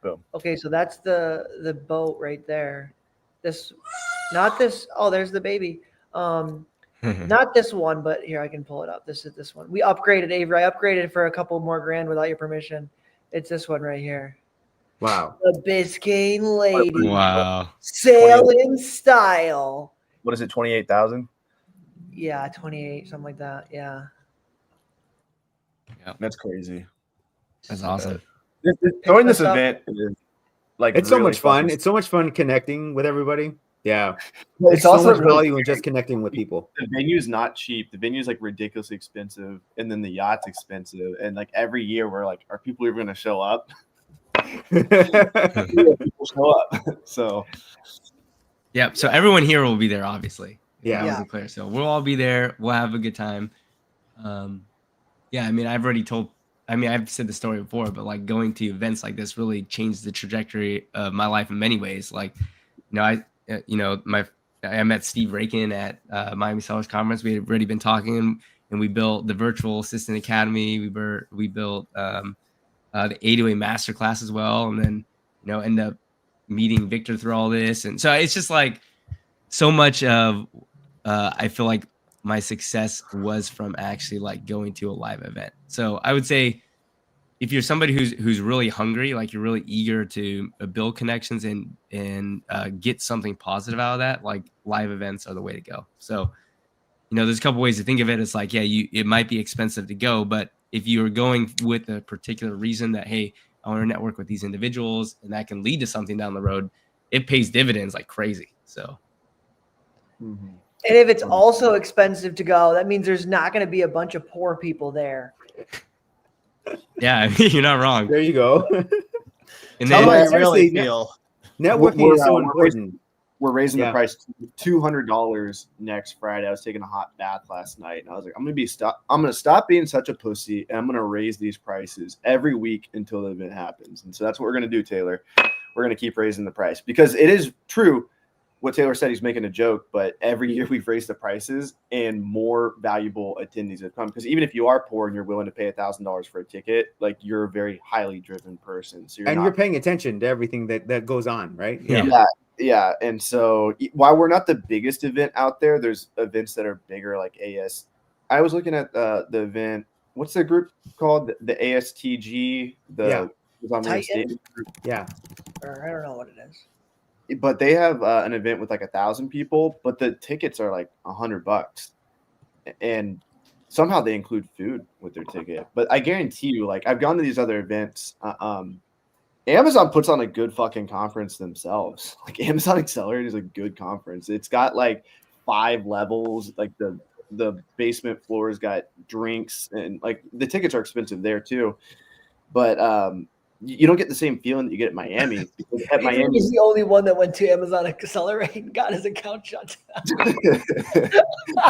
Boom. Okay, so that's the boat right there. Not this. Oh, there's the baby. Not this one, but here I can pull it up. This is this one. We upgraded, Avery. I upgraded for a couple more grand without your permission. It's this one right here. Wow. The Biscayne Lady. Wow. Sail in style. What is it? 28,000. Yeah, 28, something like that. Yeah. That's crazy. That's awesome. Join this up. event is like It's so really much fun. fun. It's so much fun connecting with everybody. Yeah. It's so also much really value in just connecting with people. The venue's not cheap. The venue's like ridiculously expensive, and then the yacht's expensive. And like every year, we're like, are people even going to show up? People show up. So Yeah. So everyone here will be there, obviously. Yeah. Yeah. Clear. So we'll all be there. We'll have a good time. Yeah. I mean, I've said the story before, but like going to events like this really changed the trajectory of my life in many ways. Like, I met Steve Rakin at Miami Sellers Conference. We had already been talking, and we built the Virtual Assistant Academy. We built the A2A Masterclass as well, and then end up meeting Victor through all this. And so it's just like so much of I feel like my success was from actually like going to a live event. So I would say if you're somebody who's really hungry, like you're really eager to build connections and get something positive out of that, like live events are the way to go. So, there's a couple ways to think of it. It's like, yeah, it might be expensive to go, but if you're going with a particular reason that, hey, I want to network with these individuals and that can lead to something down the road, it pays dividends like crazy. So. Mm-hmm. And if it's also expensive to go, that means there's not going to be a bunch of poor people there. Yeah, you're not wrong. There you go. And Tell then, me how you seriously, really feel. Networking is so important. We're raising Yeah. the price $200 next Friday. I was taking a hot bath last night, and I was like, I'm gonna stop being such a pussy, and I'm gonna raise these prices every week until the event happens. And so that's what we're gonna do, Taylor. We're gonna keep raising the price because it is true what Taylor said. He's making a joke, but every year we've raised the prices and more valuable attendees have come. Because even if you are poor and you're willing to pay $1,000 for a ticket, like you're a very highly driven person. So you're paying attention to everything that goes on, right? Yeah. And so while we're not the biggest event out there, there's events that are bigger like AS. I was looking at the event. What's the group called? The ASTG, Titan? Yeah. Or I don't know what it is. But they have an event with like 1,000 people, but the tickets are like $100, and somehow they include food with their ticket. But I guarantee you, like I've gone to these other events. Amazon puts on a good fucking conference themselves. Like Amazon Accelerate is a good conference. It's got like 5 levels. Like the basement floor's got drinks, and like the tickets are expensive there too. But you don't get the same feeling that you get at Miami. At Miami, he's the only one that went to Amazon Accelerate and got his account shut down.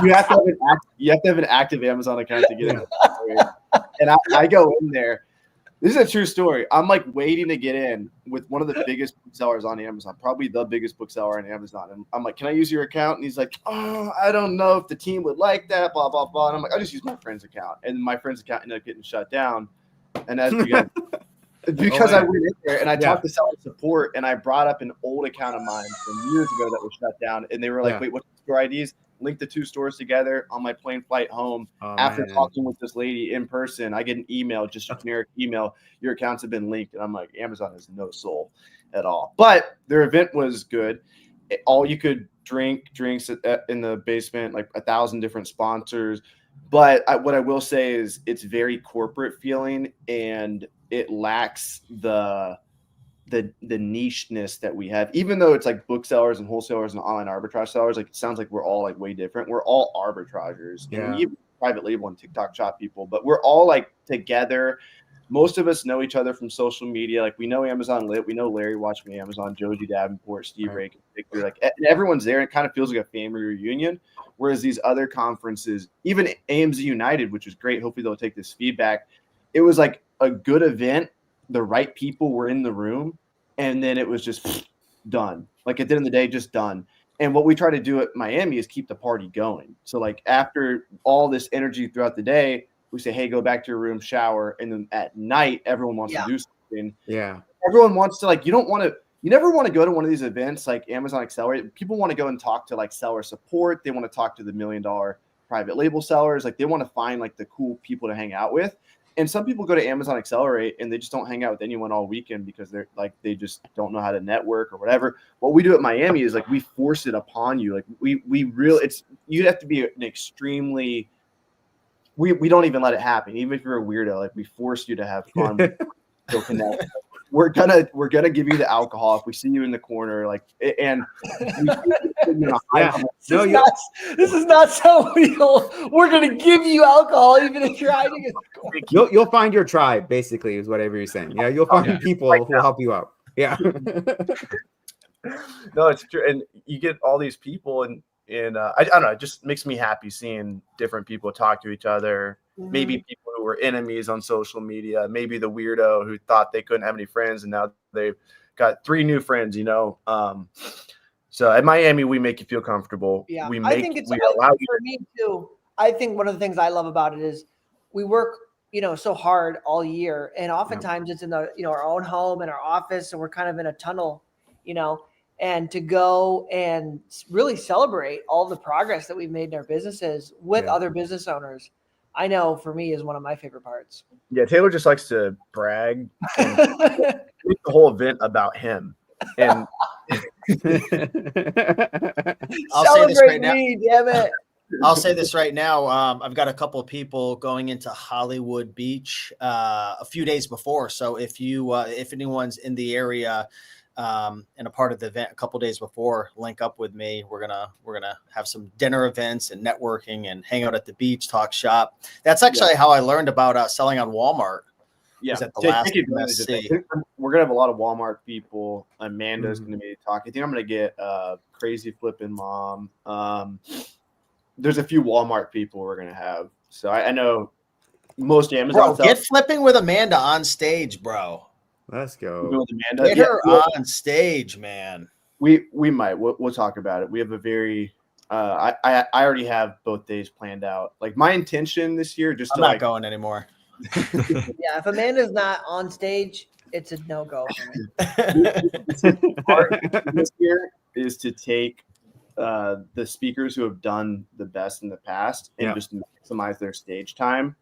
you have to have an active Amazon account to get in. And I go in there. This is a true story. I'm like waiting to get in with one of the biggest booksellers on Amazon, probably the biggest bookseller on Amazon. And I'm like, can I use your account? And he's like, oh, I don't know if the team would like that, blah, blah, blah. And I'm like, I'll just use my friend's account. And my friend's account ended up getting shut down. And as you guys, because I went in there and I talked to seller support and I brought up an old account of mine from years ago that was shut down. And they were like, wait, what's the store IDs? Linked the 2 stores together on my plane flight home. After talking with this lady in person, I get an email, just a generic email. Your accounts have been linked. And I'm like, Amazon has no soul at all. But their event was good. All you could drinks in the basement, like 1,000 different sponsors. But what I will say is it's very corporate feeling, and it lacks the nicheness that we have, even though it's like booksellers and wholesalers and online arbitrage sellers. Like it sounds like we're all like way different. We're all arbitragers. And we even private label and TikTok shop people, but we're all like together. Most of us know each other from social media. Like we know Amazon Lit, we know Larry Watch Me Amazon, Joji Davenport, Steve Rake, Victor. Like everyone's there. It kind of feels like a family reunion. Whereas these other conferences, even AMZ United, which is great. Hopefully they'll take this feedback. It was like a good event. The right people were in the room, and then it was just done. Like at the end of the day, just done. And what we try to do at Miami is keep the party going. So like after all this energy throughout the day, we say, hey, go back to your room, shower. And then at night, everyone wants to do something. Yeah. Everyone wants to, like, you never want to go to one of these events like Amazon Accelerate. People want to go and talk to like seller support. They want to talk to the $1 million private label sellers. Like they want to find like the cool people to hang out with. And some people go to Amazon Accelerate and they just don't hang out with anyone all weekend because they're like, they just don't know how to network or whatever. What we do at Miami is like, we force it upon you. Like we really, you'd have to be an extremely, we don't even let it happen. Even if you're a weirdo, like we force you to have fun. Go connect. We're gonna give you the alcohol if we see you in the corner, like, and this is not so real. We're gonna give you alcohol even if you're hiding in the corner. You'll find your tribe, basically, is whatever you're saying. Yeah, you'll find people who will help you out. Yeah. No, it's true, and you get all these people, and I don't know, it just makes me happy seeing different people talk to each other. Mm-hmm. Maybe people who were enemies on social media, maybe the weirdo who thought they couldn't have any friends, and now they've got 3 new friends. So at Miami, we make you feel comfortable. Yeah, I think it's for me too. I think one of the things I love about it is we work, so hard all year, and oftentimes it's in the, our own home and our office, and we're kind of in a tunnel, and to go and really celebrate all the progress that we've made in our businesses with other business owners, I know for me is one of my favorite parts. Yeah, Taylor just likes to brag and make the whole event about him. And I'll say this right now. Me, damn it. I'll say this right now. I've got a couple of people going into Hollywood Beach a few days before. So if anyone's in the area and a part of the event a couple of days before, link up with me. We're gonna have some dinner events and networking and hang out at the beach, talk shop. That's actually how I learned about selling on Walmart. Yeah, at the last MSC. We're gonna have a lot of Walmart people. Amanda's gonna be talking. I think I'm gonna get Crazy Flippin' Mom. There's a few Walmart people we're gonna have. So I know most Amazon. Bro, get flipping with Amanda on stage, bro. Let's go. With Amanda. Get her on stage, man. We might. We'll talk about it. We have a very. I already have both days planned out. Like my intention this year, just I'm not going anymore. Yeah, if Amanda's not on stage, it's a no-go for me. This year is to take the speakers who have done the best in the past and just maximize their stage time.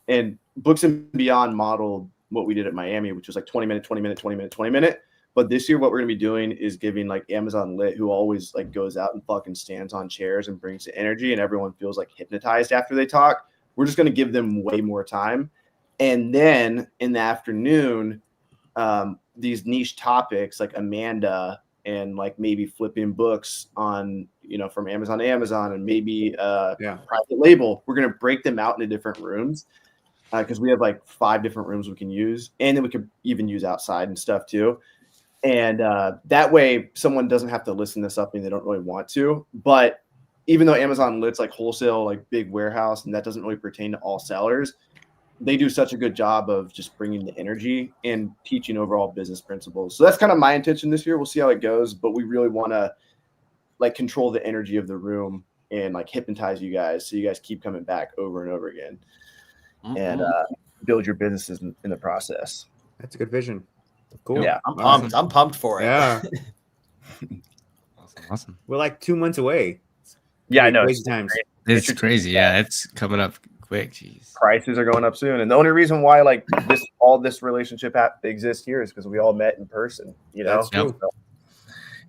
And Books and Beyond modeled what we did at Miami, which was like 20 minute, 20 minute, 20 minute, 20 minute. But this year, what we're going to be doing is giving like Amazon Lit, who always like goes out and fucking stands on chairs and brings the energy and everyone feels like hypnotized after they talk. We're just going to give them way more time. And then in the afternoon, these niche topics like Amanda and like maybe flipping books on, from Amazon to Amazon and maybe private label, we're going to break them out into different rooms because we have like 5 different rooms we can use. And then we could even use outside and stuff too. And that way someone doesn't have to listen to something they don't really want to. But even though Amazon Lit's like wholesale, like big warehouse, and that doesn't really pertain to all sellers, they do such a good job of just bringing the energy and teaching overall business principles. So that's kind of my intention this year. We'll see how it goes, but we really want to like control the energy of the room and like hypnotize you guys so you guys keep coming back over and over again and build your businesses in the process. That's a good vision. Cool. Yeah, I'm pumped. I'm pumped for it. Yeah. Awesome. We're like 2 months away. Yeah, I know. Crazy times. It's crazy. Yeah, it's coming up quick. Jeez. Prices are going up soon, and the only reason why like all this relationship exists here is because we all met in person. That's true.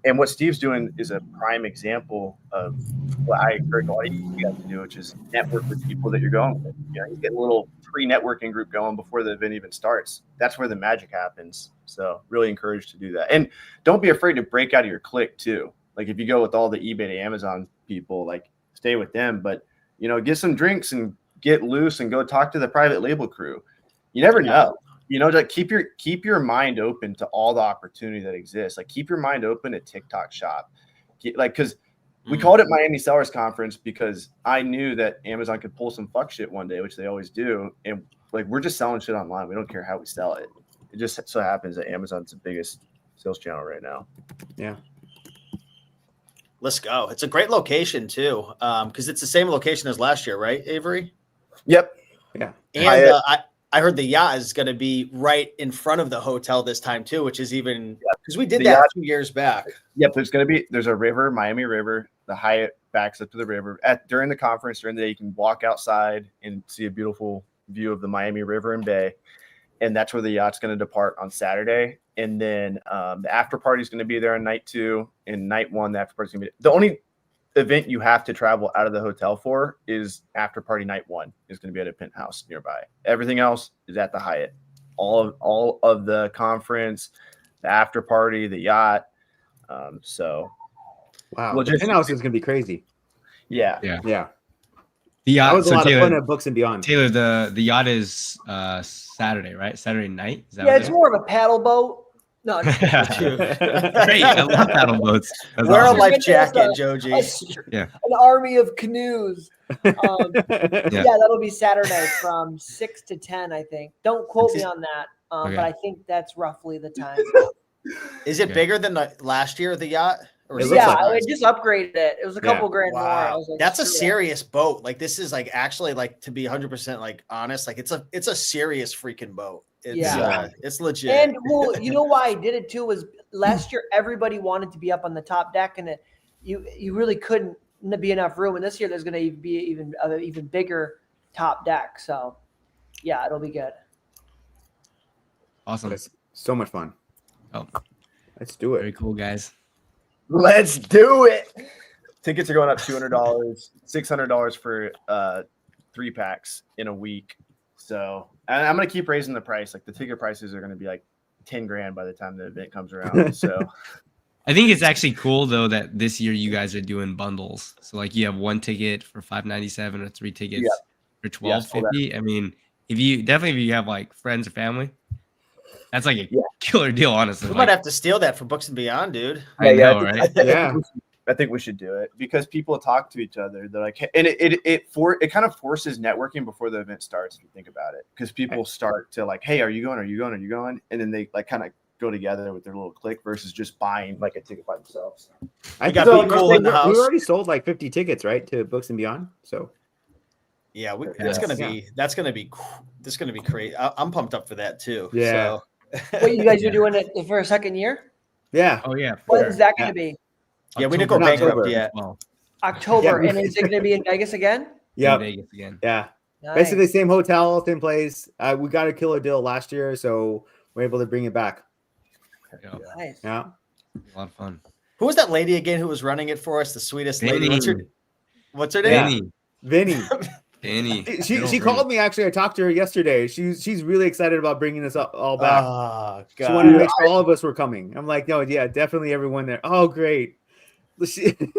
And what Steve's doing is a prime example of what I encourage all you guys to do, which is network with people that you're going with. You get a little pre-networking group going before the event even starts. That's where the magic happens. So really encouraged to do that, and don't be afraid to break out of your clique too. Like if you go with all the eBay to Amazon people, like stay with them, but get some drinks and get loose and go talk to the private label crew. You never know. Like keep your mind open to all the opportunity that exists. Like keep your mind open to TikTok Shop. Because we called it Miami Sellers Conference because I knew that Amazon could pull some fuck shit one day, which they always do. And like we're just selling shit online. We don't care how we sell it. It just so happens that Amazon's the biggest sales channel right now. Yeah. Let's go. It's a great location too, because it's the same location as last year, right, Avery? Yep. Yeah. And I heard the yacht is going to be right in front of the hotel this time too, which is even because we did that a few years back. Yep. There's a river, Miami River. The Hyatt backs up to the river. During the conference, during the day, you can walk outside and see a beautiful view of the Miami River and Bay. And that's where the yacht's going to depart on Saturday. And then the after party is going to be there on night 2. And night 1, the after party is going to be the only event you have to travel out of the hotel for is after party night 1 is going to be at a penthouse nearby. Everything else is at the Hyatt. All of the conference, the after party, the yacht. So wow, the penthouse is going to be crazy. Yeah. The yacht, that was a lot of fun at Books and Beyond. Taylor, the yacht is Saturday, right? Saturday night. Is that it's more of a paddle boat. No, great. I love paddle boats. Wear a life jacket, Joji. An army of canoes. That'll be Saturday from 6 to 10, I think. Don't quote me on that, but I think that's roughly the time. Is it bigger than last year, the yacht? I just upgraded it. It was a couple grand more. I was like, that's a serious boat. Like this is like actually like to be 100% like honest, like it's a serious freaking boat. It's legit. And well, you know why I did it too was last year everybody wanted to be up on the top deck, and you really couldn't be enough room. And this year there's going to be even bigger top deck. So yeah, it'll be good. Awesome. That's so much fun. Oh, Let's do it. very cool, guys. Let's do it. Tickets are going up $200, $600 for 3 packs in a week. So, and I'm going to keep raising the price. Like the ticket prices are going to be like 10 grand by the time the event comes around. So I think it's actually cool though that this year you guys are doing bundles. So like you have 1 ticket for $5.97 or 3 tickets for $12.50. I mean, if you have like friends or family, that's like a killer deal, honestly. We might have to steal that for Books and Beyond, dude. I know, right? I think we should do it because people talk to each other. They're like, and it kind of forces networking before the event starts. If you think about it, because people start to like, hey, are you going? Are you going? Are you going? And then they like kind of go together with their little clique versus just buying like a ticket by themselves. I got people cool in the house. We already sold like 50 tickets, right, to Books and Beyond. So yeah, that's gonna be great. I'm pumped up for that too. Yeah. So. Wait, you guys are doing it for a second year? Yeah. Oh yeah. When is that going to be? Yeah, we didn't go bankrupt yet. October, and is it going to be in Vegas again? Yeah. Vegas again. Yeah. Nice. Basically, same hotel, same place. We got a killer deal last year, so we're able to bring it back. Nice. Yeah. A lot of fun. Who was that lady again who was running it for us? The sweetest lady. What's her name? Vinny. Danny. She called me actually. I talked to her yesterday. She's really excited about bringing us all back. Oh, God. She wanted to make sure all of us were coming. I'm like, no, yeah, definitely everyone there. Oh, great. The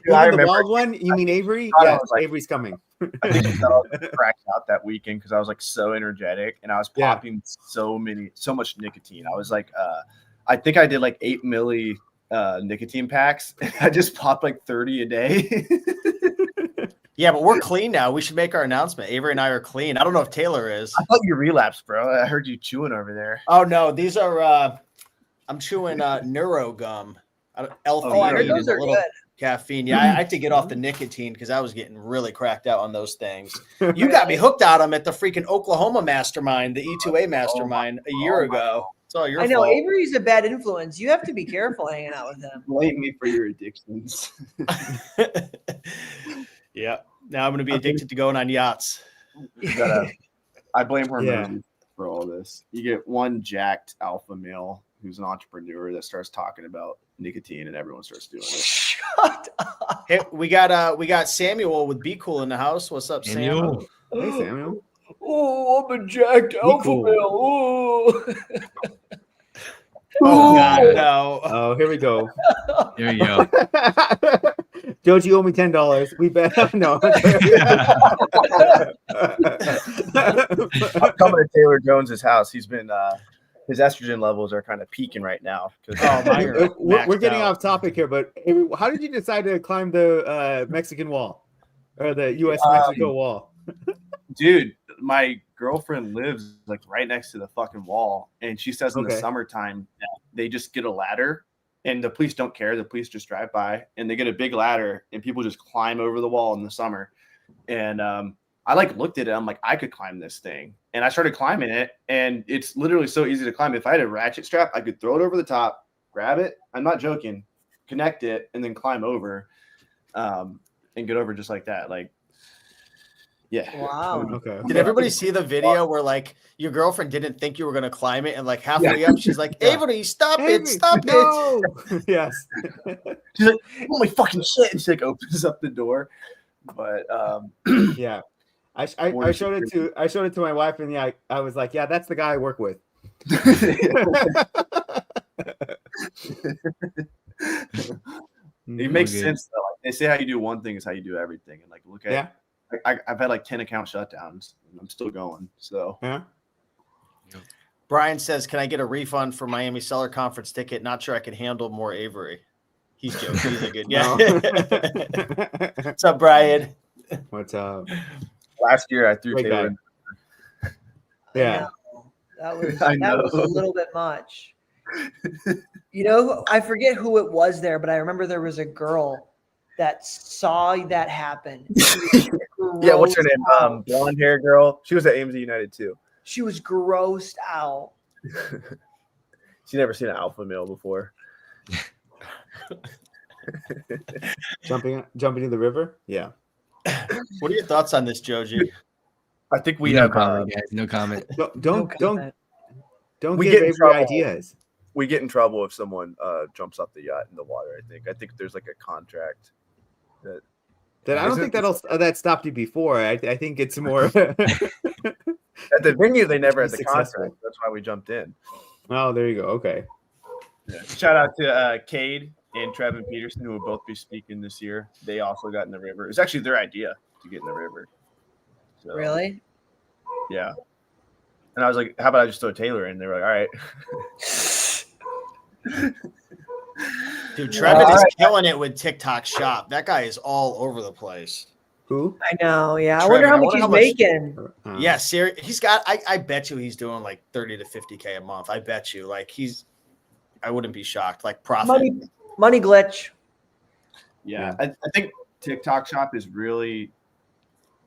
wild one? You mean Avery? Yeah, like, Avery's coming. I think I cracked out that weekend because I was like so energetic and I was popping so much nicotine. I was like, I think I did like 8 milli nicotine packs. I just popped like 30 a day. Yeah, but we're clean now. We should make our announcement. Avery and I are clean. I don't know if Taylor is. I thought you relapsed, bro. I heard you chewing over there. Oh no, these are. I'm chewing Neuro gum. I heard those are good. Caffeine. Yeah, I had to get off the nicotine because I was getting really cracked out on those things. You got me hooked on them at the freaking Oklahoma mastermind, the E2A mastermind a year ago. It's all your fault. I know Avery's a bad influence. You have to be careful hanging out with him. Blame me for your addictions. Yeah. Now I'm going to be addicted to going on yachts. I blame hormones for all this. You get one jacked alpha male who's an entrepreneur that starts talking about nicotine and everyone starts doing it. Shut up. Hey, we got Samuel with Be Cool in the house. What's up, Samuel? Hey, Samuel. Oh, I'm a jacked alpha male. Oh. Oh, God, no. Oh, here we go. There you go. Joji, you owe me $10. We bet. No. I'm coming to Taylor Jones's house. He's been his estrogen levels are kind of peaking right now. We're getting off topic here, but how did you decide to climb the Mexican wall or the U.S.-Mexico wall? Dude, my girlfriend lives like right next to the fucking wall, and she says in the summertime they just get a ladder, and the police don't care. The police just drive by, and they get a big ladder, and people just climb over the wall in the summer. And I like looked at it. I'm like, I could climb this thing, and I started climbing it, and it's literally so easy to climb. If I had a ratchet strap, I could throw it over the top, grab it. I'm not joking. Connect it, and then climb over, and get over just like that. Like. Yeah. Wow. Okay. Did everybody see the video where like your girlfriend didn't think you were gonna climb it and like halfway up she's like, Avery, stop it. Yes. She's like, holy fucking shit. And she like opens up the door. But yeah. I showed it to my wife, and I was like, yeah, that's the guy I work with. It makes sense though. Like, they say how you do one thing is how you do everything. And like look at I've had like 10 account shutdowns and I'm still going. So Brian says, can I get a refund for Miami Seller Conference ticket? Not sure I can handle more Avery. He's joking. He's a good guy. What's up, Brian? What's up? Last year I threw Taylor in. Yeah. That was a little bit much. You know, I forget who it was there, but I remember there was a girl that saw that happen. Yeah, what's her name? Blonde hair girl. She was at AMZ United too. She was grossed out. She never seen an alpha male before. Jumping in the river. Yeah. What are your thoughts on this, Joji? I think we no have comment, guys. No comment. Don't We give get in Avery trouble. ideas. we get in trouble if someone jumps off the yacht in the water. I think there's like a contract that I don't think that stopped you before. I think it's more. at the venue they never had the Successful. contract. That's why we jumped in. Oh, there you go. Okay. Yeah. Shout out to Cade and Trevin Peterson, who will both be speaking this year. They also got in the river. It was actually their idea to get in the river. So, Really? Yeah. And I was like, how about I just throw Taylor in? They were like, all right. Dude, Trevin is killing it with TikTok Shop. That guy is all over the place. Who? I know. Yeah. I Trevin, wonder how I much wonder he's how much- making. Yeah, seriously, he's got. I bet you he's doing like 30 to 50K a month. I bet you. Like I wouldn't be shocked. Like profit. Money glitch. Yeah. I think TikTok Shop is really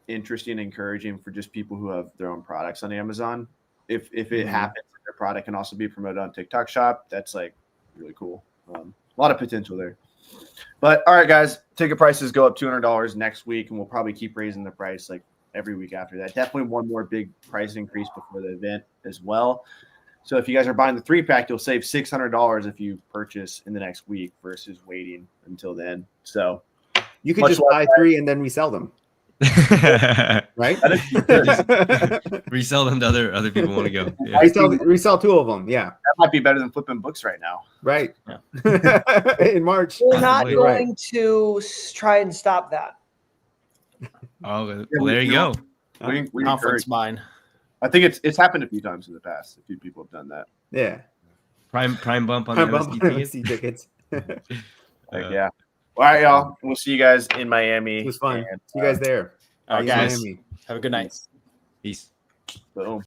interesting and encouraging for just people who have their own products on Amazon. If it happens, their product can also be promoted on TikTok Shop. That's like really cool. A lot of potential there. But all right, guys, ticket prices go up $200 next week, and we'll probably keep raising the price like every week after that. Definitely one more big price increase before the event as well. So if you guys are buying the 3-pack, you'll save $600 if you purchase in the next week versus waiting until then. So You could Much just love buy that. 3 and then resell them, right? Resell them to other people want to go. Yeah. resell 2 of them. Yeah. that might be better than flipping books right now. Right. Yeah. In March. We're not Right. going to try and stop that. Oh, well, there you go. We encourage. Conference mine. I think it's happened a few times in the past. A few people have done that. Yeah. Prime bump on I the bump MSD tickets. tickets. Yeah. All right, y'all. We'll see you guys in Miami. It was fun. And, See you guys there. All right, See you in guys. Miami. Have a good night. Peace. boom.